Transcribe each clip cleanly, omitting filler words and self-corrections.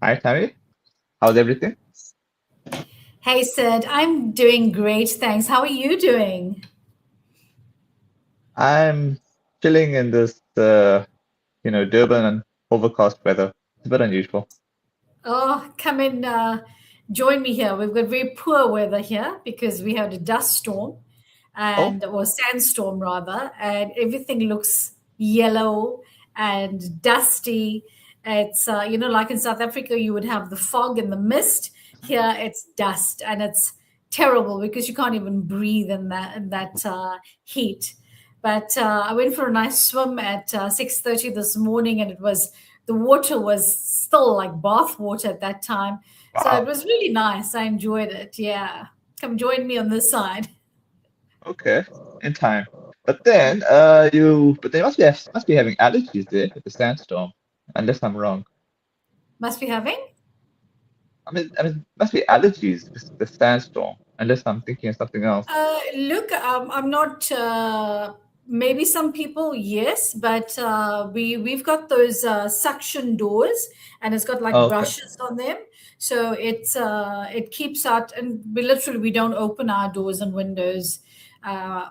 Hi, Tammy. How's everything? Hey Sid, I'm doing great, thanks. How are you doing? I'm chilling in this, Durban and overcast weather. It's a bit unusual. Oh, come and join me here. We've got very poor weather here because we had a dust storm Oh, or sandstorm rather, and everything looks yellow and dusty. It's like in South Africa, you would have the fog and the mist. Here, it's dust, and it's terrible because you can't even breathe in that heat. But I went for a nice swim at 6:30 this morning, and the water was still like bath water at that time. So it wow. was really nice. I enjoyed it. Yeah. Come join me on this side. Okay, in time. But they must be having allergies there with the sandstorm, unless I'm wrong. Must be having? Must be allergies with the sandstorm, unless I'm thinking of something else. Look, I'm not. Maybe some people, yes, but we've got those suction doors, and it's got like Oh, okay. brushes on them, so it keeps out. And we don't open our doors and windows, uh,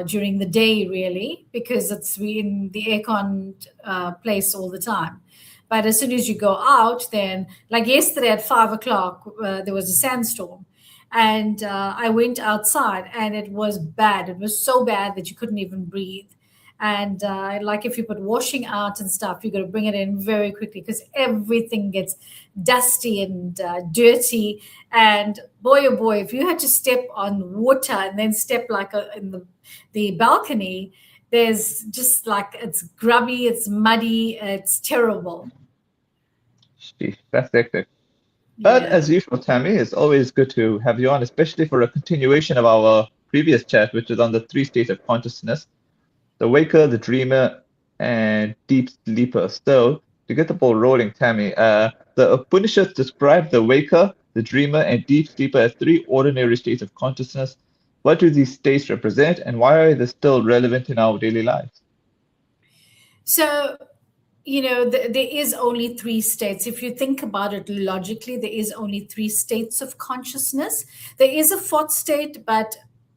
during the day really because we in the aircon place all the time. But as soon as you go out, then like yesterday at 5 o'clock, there was a sandstorm and I went outside and it was bad. It was so bad that you couldn't even breathe. And like if you put washing out and stuff, you got to bring it in very quickly because everything gets dusty and dirty. And boy, oh boy, if you had to step on water and then step like in the balcony, there's just like it's grubby, it's muddy, it's terrible. Sheesh, that's hectic. But Yeah. as usual, Tammy, it's always good to have you on, especially for a continuation of our previous chat, which is on the three states of consciousness: the waker, the dreamer, and deep sleeper. So, to get the ball rolling, Tammy, the Upanishads describe the waker, the dreamer, and deep sleeper as three ordinary states of consciousness. What do these states represent, and why are they still relevant in our daily lives? So there is only three states. If you think about it logically, there is only three states of consciousness. There is a fourth state, but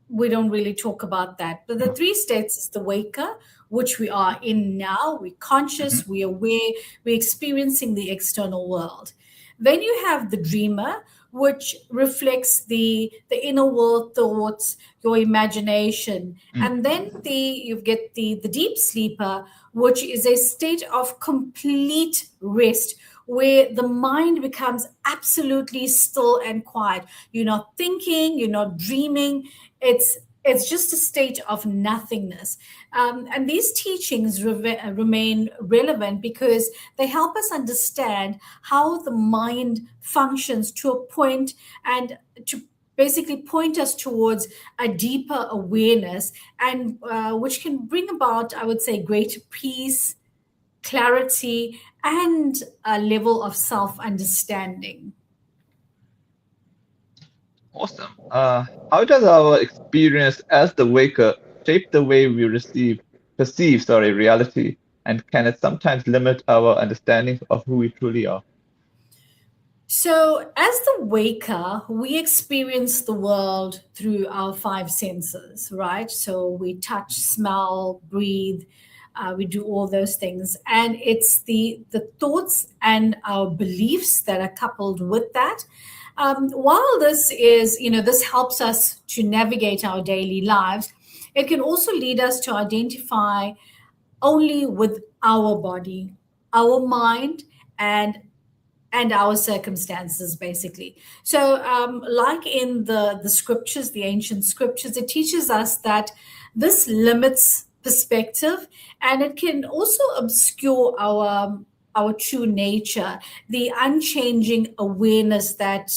we don't really talk about that. But the three states is the waker, which we are in now. We're conscious, we're aware, we're experiencing the external world. Then you have the dreamer, which reflects the inner world thoughts, your imagination. Mm. And then you get the deep sleeper, which is a state of complete rest where the mind becomes absolutely still and quiet. You're not thinking, you're not dreaming. It's just a state of nothingness. And these teachings remain relevant because they help us understand how the mind functions to a point and to basically point us towards a deeper awareness and which can bring about, I would say, greater peace, clarity, and a level of self understanding. Awesome. How does our experience as the waker shape the way we perceive, reality, and can it sometimes limit our understanding of who we truly are? So, as the waker, we experience the world through our five senses, right? So, we touch, smell, breathe, we do all those things. And it's the thoughts and our beliefs that are coupled with that. While this helps us to navigate our daily lives, it can also lead us to identify only with our body, our mind, and our circumstances basically. So like in the scriptures, the ancient scriptures, it teaches us that this limits perspective and it can also obscure our true nature, the unchanging awareness that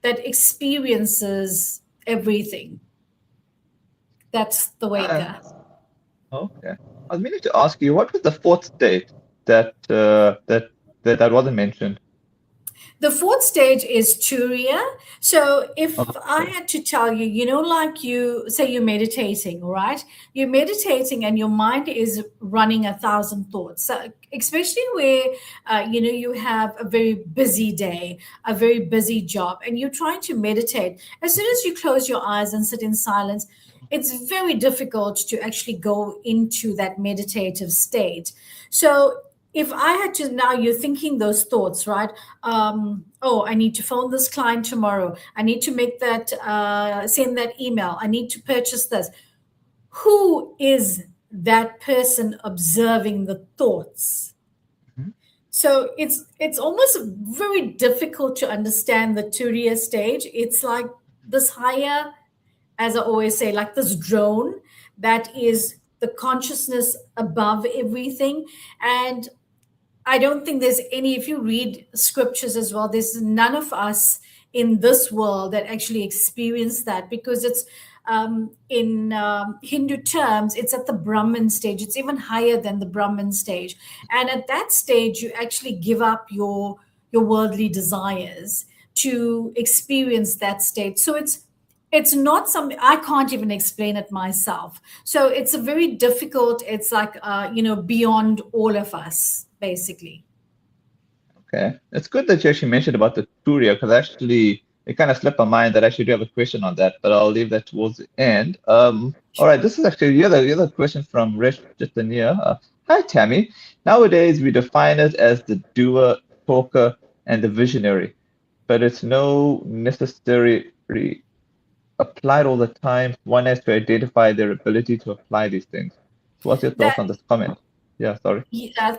experiences everything. That's the Uh, waker. okay. I was meaning to ask you, what was the fourth state that that wasn't mentioned? The fourth stage is Turiya. So if I Okay. had to tell you, like you say you're meditating, all right? You're meditating and your mind is running 1,000 thoughts. So especially where, you have a very busy day, a very busy job, and you're trying to meditate. As soon as you close your eyes and sit in silence, it's very difficult to actually go into that meditative state. So if I had to, now you're thinking those thoughts, right? Oh, I need to phone this client tomorrow. I need to make that, send that email. I need to purchase this. Who is that person observing the thoughts? Mhm. So it's almost very difficult to understand the Turiya stage. It's like this higher, as I always say, like this drone that is the consciousness above everything. And I don't think there's any, if you read scriptures as well, there's none of us in this world that actually experience that, because it's in Hindu terms, it's at the Brahman stage. It's even higher than the Brahman stage. And at that stage, you actually give up your worldly desires to experience that state. So it's not something I can't even explain it myself. So it's a very difficult, it's like beyond all of us, basically. Okay. It's good that you actually mentioned about the Turiya, because actually it kind of slipped my mind that I actually do have a question on that, but I'll leave that towards the end. All right, this is actually the other question from Resh Jitania. Hi, Tammy. Nowadays we define it as the doer, talker, and the visionary, but it's no necessarily applied all the time. One has to identify their ability to apply these things. So what's your thoughts That on this comment? Yeah, sorry.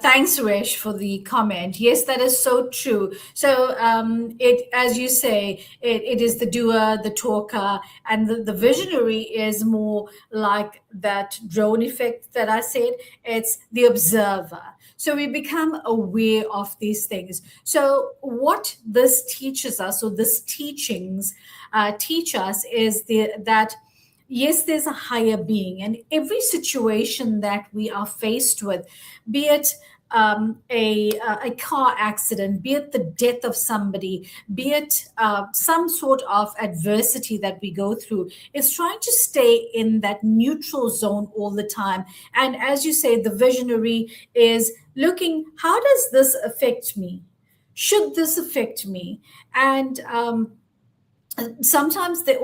Thanks, Suresh, for the comment. Yes, that is so true. So, it, as you say, it is the doer, the talker, and the visionary is more like that drone effect that I said. It's the observer. So we become aware of these things. So what this teaches us, or this teachings teach us, is that yes, there's a higher being, and every situation that we are faced with, be it a car accident, be it the death of somebody, be it some sort of adversity that we go through, is trying to stay in that neutral zone all the time. And as you say, the visionary is looking, how does this affect me? Should this affect me? And sometimes the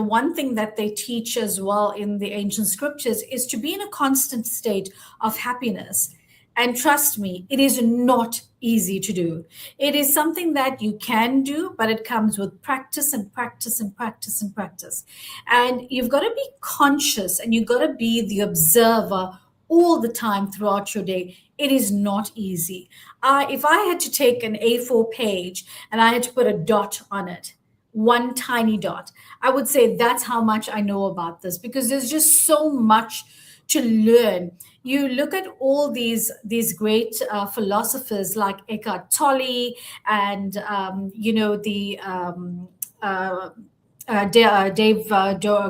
one thing that they teach as well in the ancient scriptures is to be in a constant state of happiness. And trust me, it is not easy to do. It is something that you can do, but it comes with practice and practice and practice and practice. And you've got to be conscious, and you've got to be the observer all the time throughout your day. It is not easy. If I had to take an A4 page and I had to put a dot on it, one tiny dot, I would say that's how much I know about this, because there's just so much to learn. You look at all these great philosophers like Eckhart Tolle, and the Dave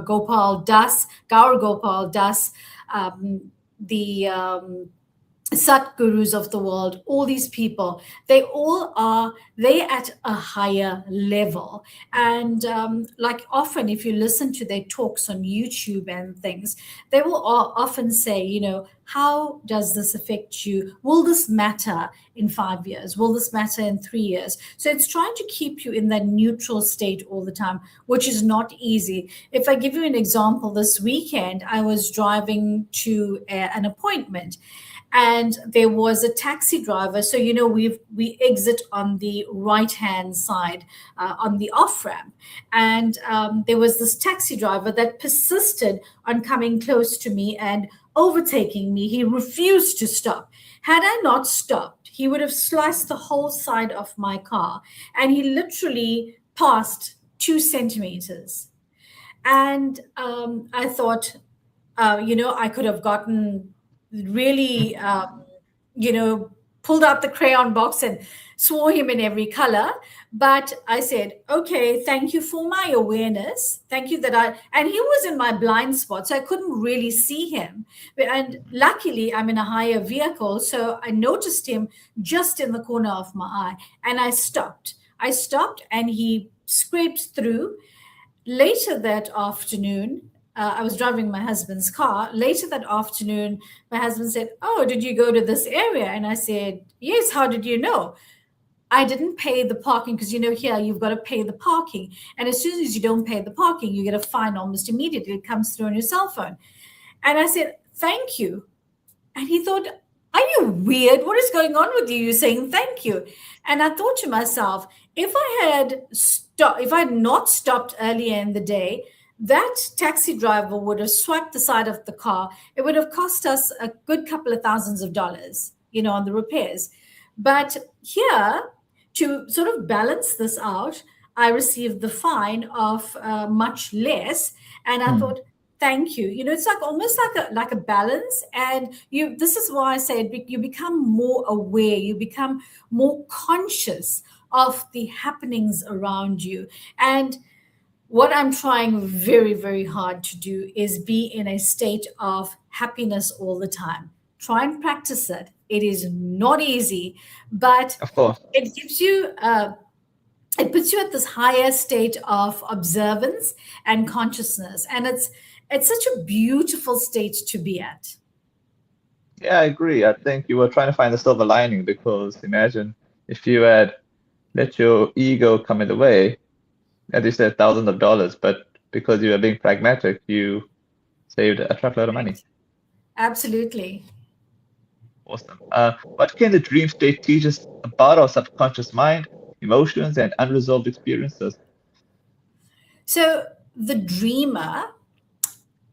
Gopal Das, Gaur Gopal Das, the Satgurus of the world, all these people, they at a higher level. And like often, if you listen to their talks on YouTube and things, they will often say, how does this affect you? Will this matter in 5 years? Will this matter in 3 years? So it's trying to keep you in that neutral state all the time, which is not easy. If I give you an example, this weekend, I was driving to an appointment, and there was a taxi driver. So we exit on the right hand side, on the off ramp, and there was this taxi driver that persisted on coming close to me and overtaking me. He refused to stop. Had I not stopped, he would have sliced the whole side of my car, and he literally passed 2 centimeters. And I thought, I could have gotten really, pulled out the crayon box and swore him in every color. But I said, okay, thank you for my awareness. Thank you and he was in my blind spot, so I couldn't really see him. And luckily, I'm in a higher vehicle, so I noticed him just in the corner of my eye, and I stopped. I stopped and he scraped through. Later that afternoon, I was driving my husband's car. Later that afternoon, my husband said, "Oh, did you go to this area?" And I said, "Yes, how did you know?" I didn't pay the parking because here you've got to pay the parking. And as soon as you don't pay the parking, you get a fine almost immediately. It comes through on your cell phone. And I said, "Thank you." And he thought, "Are you weird? What is going on with you? You're saying thank you." And I thought to myself, if I had not stopped earlier in the day, that taxi driver would have swiped the side of the car. It would have cost us a good couple of thousands of dollars, on the repairs. But here, to sort of balance this out, I received the fine of much less. And I Hmm. thought, thank you. It's like almost like a balance. And this is why I say you become more aware, you become more conscious of the happenings around you. And what I'm trying very, very hard to do is be in a state of happiness all the time. Try and practice it. It is not easy, but Of course. it gives you it puts you at this higher state of observance and consciousness, and it's such a beautiful state to be at. Yeah, I agree. I think you were trying to find the silver lining because imagine if you had let your ego come in the way, as you said, thousands of dollars, but because you were being pragmatic, you saved a truckload of money. Correct. Absolutely. Awesome. What can the dream state teach us about our subconscious mind, emotions, and unresolved experiences? So the dreamer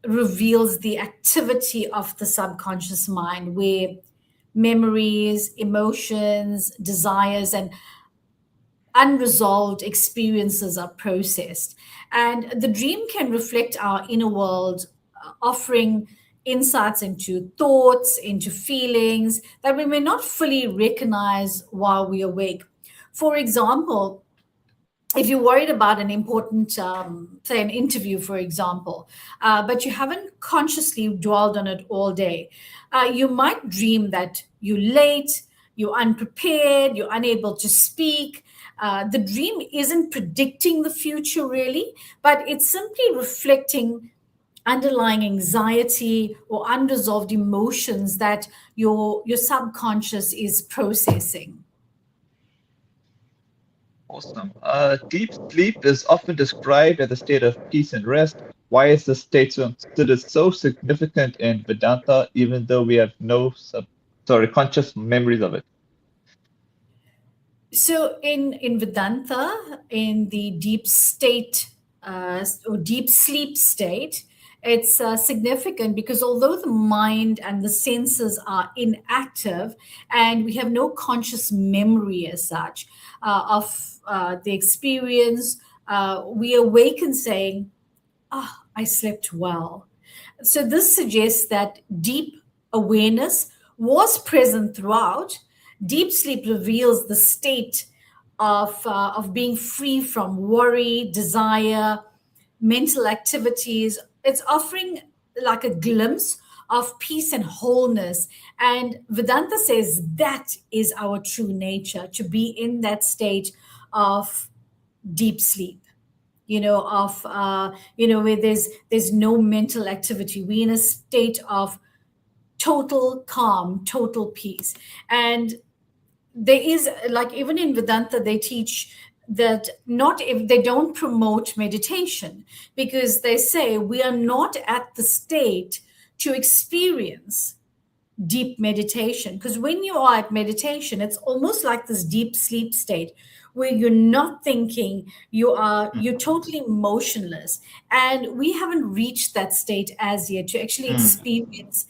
reveals the activity of the subconscious mind, where memories, emotions, desires, and unresolved experiences are processed. And the dream can reflect our inner world, offering insights into thoughts, into feelings that we may not fully recognize while we awake. For example, if you're worried about an important, say, an interview, for example, but you haven't consciously dwelled on it all day, you might dream that you're late, you're unprepared, you're unable to speak. The dream isn't predicting the future really, but it's simply reflecting underlying anxiety or unresolved emotions that your subconscious is processing. Awesome. Deep sleep is often described as a state of peace and rest. Why is this state considered so significant in Vedanta, even though we have no conscious memories of it? So in Vedanta, in the deep state or deep sleep state, it's significant because although the mind and the senses are inactive and we have no conscious memory as such of the experience, we awaken saying, "Ah, I slept well." So this suggests that deep awareness was present throughout. Deep sleep reveals the state of being free from worry, desire, mental activities. It's offering like a glimpse of peace and wholeness. And Vedanta says that is our true nature, to be in that state of deep sleep, where there's no mental activity. We're in a state of total calm, total peace. And there is, like, even in Vedanta they teach that not if they don't promote meditation, because they say we are not at the state to experience deep meditation, because when you are at meditation it's almost like this deep sleep state where you're not thinking, you're totally motionless, and we haven't reached that state as yet to actually Mm. experience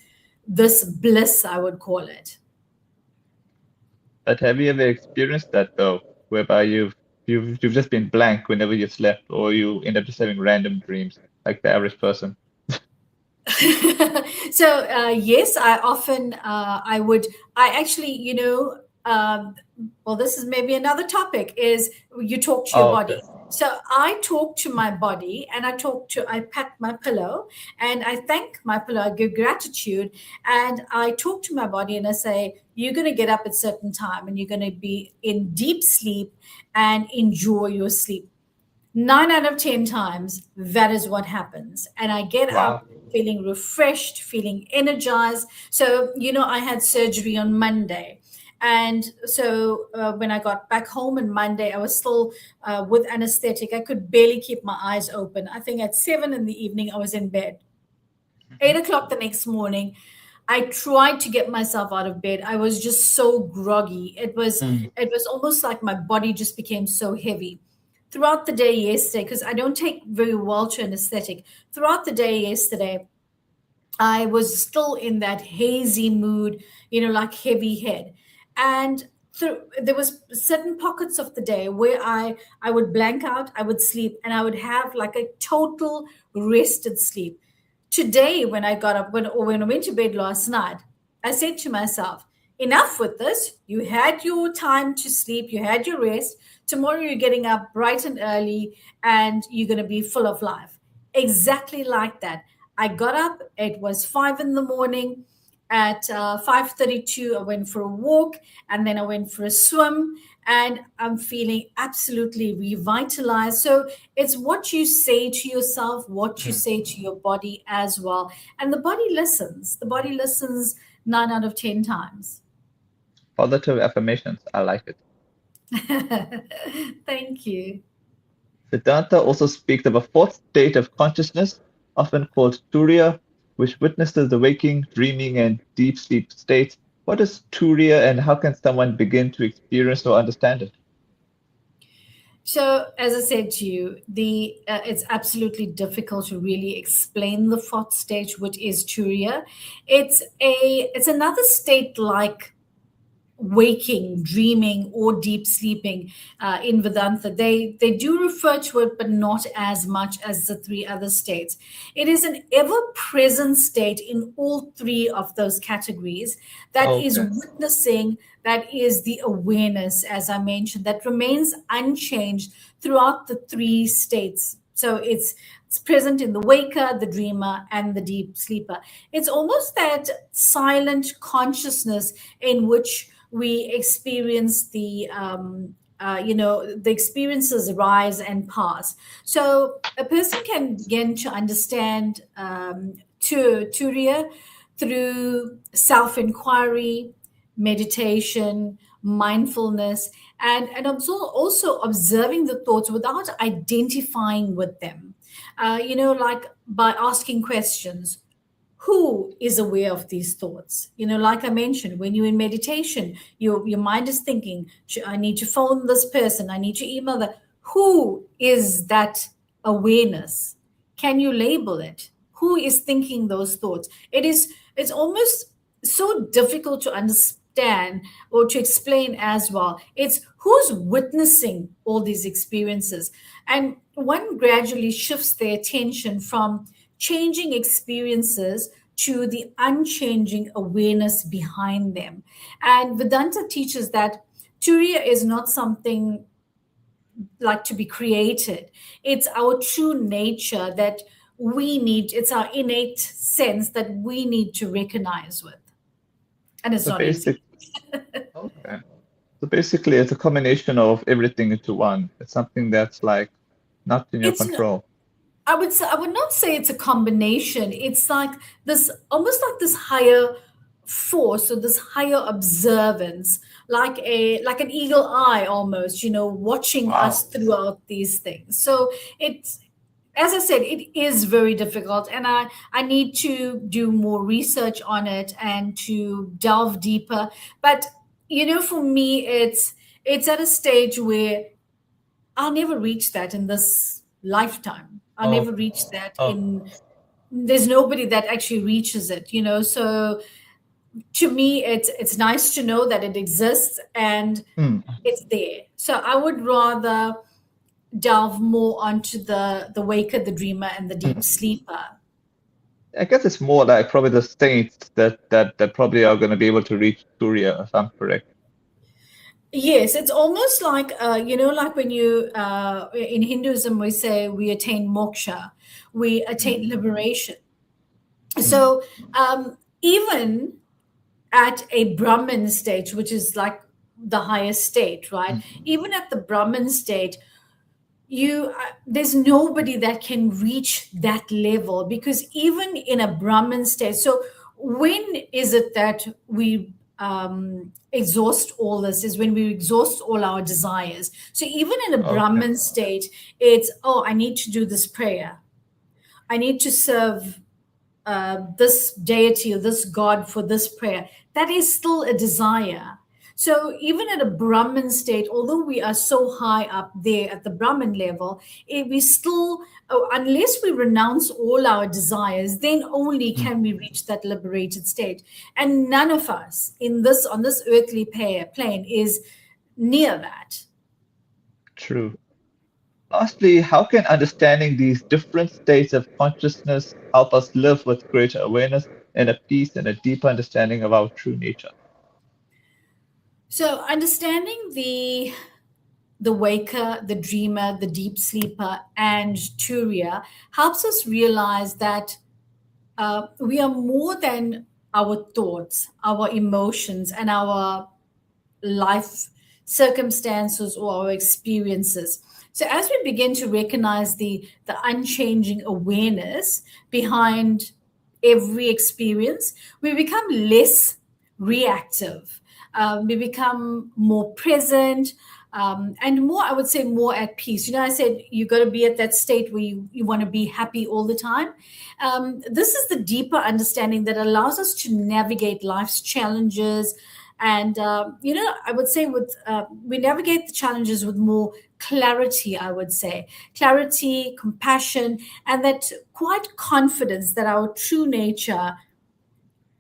this bliss, I would call it. But have you ever experienced that though, whereby you've just been blank whenever you've slept, or you end up just having random dreams like the average person? So yes, I often I actually, well, this is maybe another topic, is you talk to your Oh, okay. body. So I talk to my body, and I pat my pillow, and I thank my pillow, I give gratitude, and I talk to my body and I say, you're going to get up at certain time and you're going to be in deep sleep and enjoy your sleep. 9 out of 10 times, that is what happens. And I get Wow. up feeling refreshed, feeling energized. So, I had surgery on Monday. And so when I got back home on Monday, I was still with anesthetic. I could barely keep my eyes open. I think at 7 in the evening, I was in bed. 8 o'clock the next morning, I tried to get myself out of bed. I was just so groggy. Mm. It was almost like my body just became so heavy. Throughout the day yesterday, because I don't take very well to anesthetic, throughout the day yesterday, I was still in that hazy mood, like heavy head. And there was certain pockets of the day where I would blank out, I would sleep, and I would have like a total rested sleep. Today, when I got up, when I went to bed last night, I said to myself, enough with this. You had your time to sleep, you had your rest. Tomorrow you're getting up bright and early and you're going to be full of life. Exactly like that. I got up, it was 5 in the morning. At 5:32, I went for a walk, and then I went for a swim, and I'm feeling absolutely revitalized. So it's what you say to yourself, what you Mm. say to your body as well. And the body listens. The body listens 9 out of 10 times. Positive affirmations. I like it. Thank you. Vedanta also speaks of a fourth state of consciousness, often called Turiya, which witnesses the waking, dreaming, and deep sleep states. What is Turiya, and how can someone begin to experience or understand it? So, as I said to you, the it's absolutely difficult to really explain the fourth stage, which is Turiya. It's another state like waking, dreaming, or deep sleeping in Vedanta. They do refer to it, but not as much as the three other states. It is an ever-present state in all three of those categories that is Okay. witnessing, that is the awareness, as I mentioned, that remains unchanged throughout the three states. So it's present in the waker, the dreamer, and the deep sleeper. It's almost that silent consciousness in which we experience the experiences rise and pass. So a person can begin to understand Turiya through self-inquiry, meditation, mindfulness, and also observing the thoughts without identifying with them. Like by asking questions. Who is aware of these thoughts? Like I mentioned, when you're in meditation, your mind is thinking, I need to phone this person, I need to email that. Who is that awareness? Can you label it? Who is thinking those thoughts? It's almost so difficult to understand or to explain as well. It's who's witnessing all these experiences. And one gradually shifts their attention from changing experiences to the unchanging awareness behind them. And Vedanta teaches that Turiya is not something like to be created. It's our true nature that it's our innate sense that we need to recognize with. And it's So not easy. basic. Okay. So basically, it's a combination of everything into one. It's something that's like not in your It's control. I would not say it's a combination. It's like this almost like this higher force or this higher observance, like an eagle eye almost, watching us Wow. throughout these things. So it's, as I said, it is very difficult, and I need to do more research on it and to delve deeper. But for me, it's at a stage where I'll never reach that in this lifetime. I'll never Okay. reach that Oh. there's nobody that actually reaches it. So to me, it's nice to know that it exists and Hmm. it's there. So I would rather delve more onto the waker, the dreamer, and the deep Hmm. sleeper. I guess it's more like probably the saints that probably are going to be able to reach Surya, if I'm correct. Yes, it's almost like like when you in Hinduism we say we attain moksha, we attain Mm, liberation. mm, So even at a Brahmin stage, which is like the highest state, right? mm, Even at the Brahmin state, you there's nobody that can reach that level, because even in a Brahmin state, so when is it that we exhaust all this? Is when we exhaust all our desires. So even in a okay. Brahmin state, it's, oh, I need to do this prayer, I need to serve this deity or this god for this prayer. That is still a desire. So even at a Brahmin state, although we are so high up there at the Brahmin level, we still, unless we renounce all our desires, then only can we Mm, reach that liberated state. And none of us in this on this earthly plane is near that. true. Lastly, how can understanding these different states of consciousness help us live with greater awareness and a peace and a deeper understanding of our true nature? So understanding the waker, the dreamer, the deep sleeper, and Turiya helps us realize that we are more than our thoughts, our emotions, and our life circumstances or our experiences. So as we begin to recognize the unchanging awareness behind every experience, we become less reactive. We become more present, and more, I would say, more at peace. I said you got to be at that state where you want to be happy all the time. This is the deeper understanding that allows us to navigate life's challenges. And I would say with we navigate the challenges with more clarity, I would say, clarity, compassion, and that quiet confidence that our true nature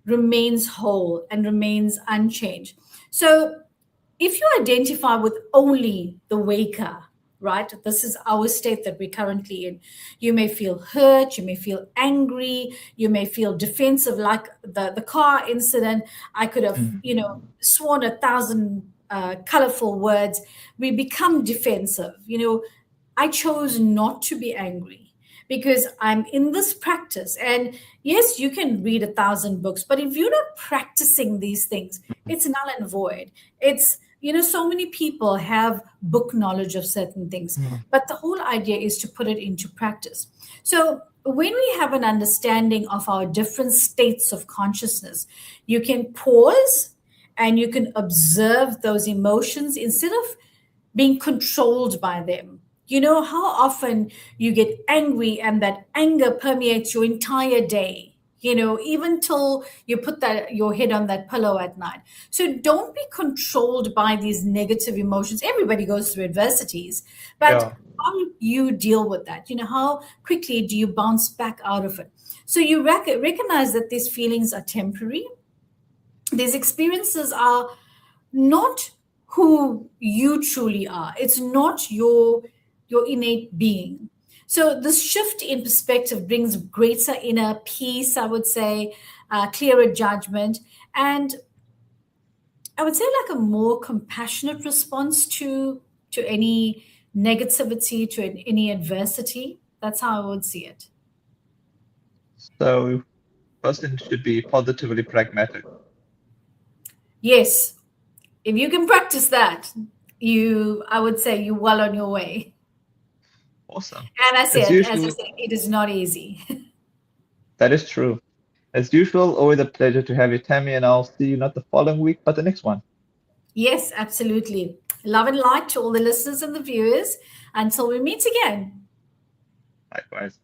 remains whole and remains unchanged. So if you identify with only the waker, right? This is our state that we're currently in. You may feel hurt, you may feel angry, you may feel defensive, like the car incident. I could have, Mm, sworn 1,000 colorful words. We become defensive. I chose not to be angry because I'm in this practice. And yes, you can read 1,000 books, but if you're not practicing these things, it's null and void. It's, so many people have book knowledge of certain things, mm, but the whole idea is to put it into practice. So when we have an understanding of our different states of consciousness, you can pause and you can observe those emotions instead of being controlled by them. You know how often you get angry and that anger permeates your entire day, even till you put that your head on that pillow at night. So don't be controlled by these negative emotions. Everybody goes through adversities, but yeah. how you deal with that, how quickly do you bounce back out of it? So you recognize that these feelings are temporary, these experiences are not who you truly are. It's not your innate being. So this shift in perspective brings greater inner peace, I would say, clearer judgment, and I would say like a more compassionate response to any negativity, to any adversity. That's how I would see it. So, person should be positively pragmatic. Yes, if you can practice that, I would say you're well on your way. Awesome. And As as I usual, said, it is not easy. that is true. As usual, always a pleasure to have you, Tammy, and I'll see you not the following week, but the next one. Yes, absolutely. Love and light to all the listeners and the viewers. Until we meet again. Likewise.